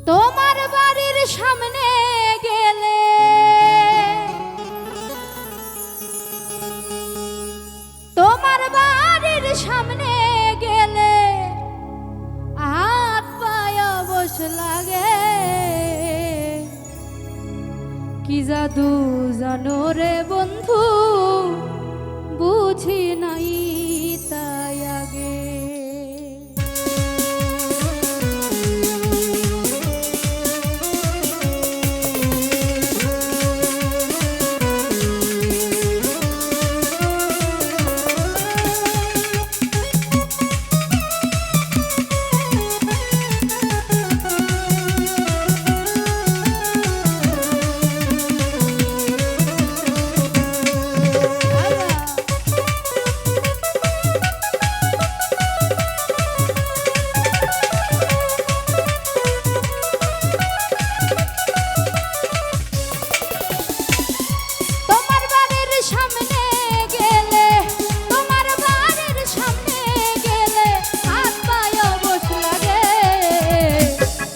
তোমার বাড়ির সামনে গেলে তোমার বাড়ির সামনে গেলে হাত পায়ে অবশ লাগে। কি জাদু জানো রে বন্ধু, বুঝি নাই তাই আগে।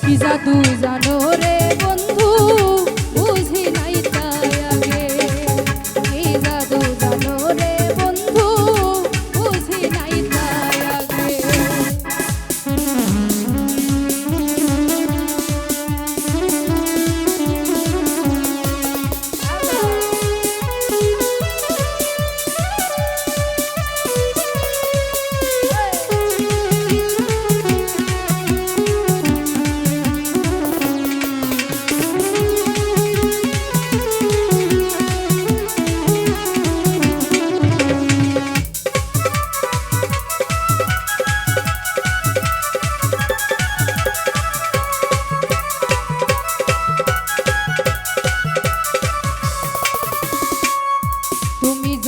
কি জাদু জানো রে বন্ধু, বুঝি নাই তাই আগে। কি জাদু জানো রে বন্ধু, বুঝি নাই তাই আগে।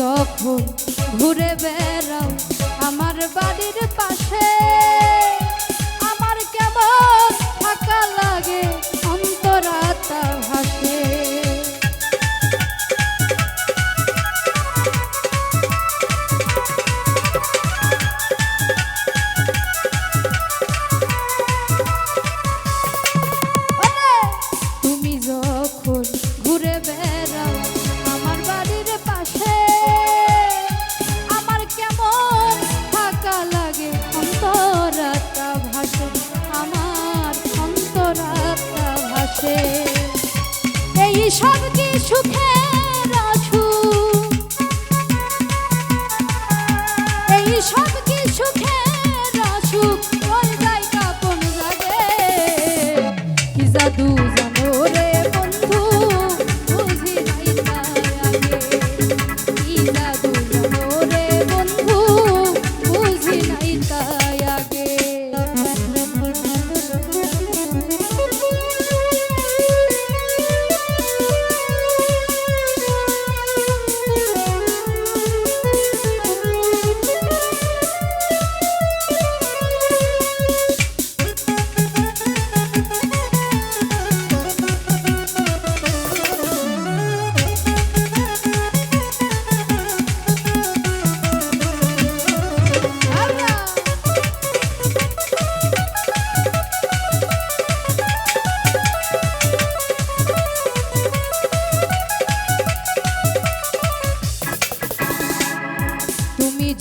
যখন ঘুরে বেড়াও আমার বাড়ির পাশে, আমার কেমন ফাঁকা লাগে, অন্তরাত্মা ভাসে। তুমি যখন ঘুরে বেড়াও আমার বাড়ির পাশে, অন্তরাত্মা ভাসে, আমার অন্তরাত্মা ভাসে। এই সব কি সুখের সুখ, এই সব কি সুখের সুখ, ওই জায়গা কোন জাগে। কি জাদু জানো রে বন্ধু, বুঝি নাই তাই আগে। কি জাদু জানো রে বন্ধু, বুঝি নাই তাই আগে।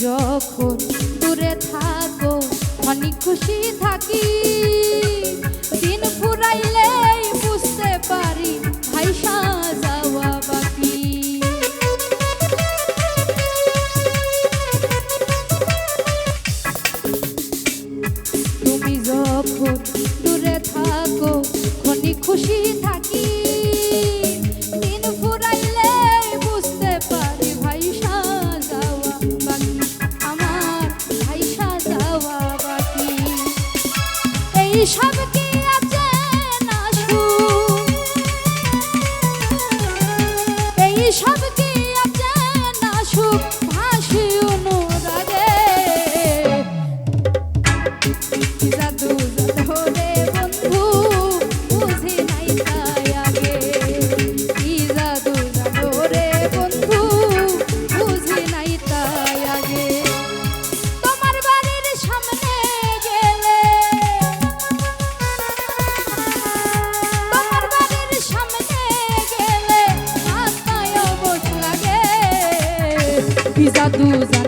যখন দূরে থাকো অনেক খুশি থাকি, দিন ফুরাইলেই বুঝতে পারি ভাইসা যাওয়া বাকি। তুমি যখন দূরে থাকো অনেক খুশি থাকি, দিন ফুরাইলেই বুঝতে পারি ভাইসা যাওয়া বাকি, আমার ভাইসা যাওয়া বাকি। এই সব কি আছে না সুখ, এই সব কি আছে না সুখ, ভাসি অনুরাগে। কি জাদু জানো রে বন্ধু, বুঝি নাই তাই আগে। কি জাদু জানো রে বন্ধু, বুঝি নাই তাই আগে। তোমার বাড়ির সামনে গেলে জাদু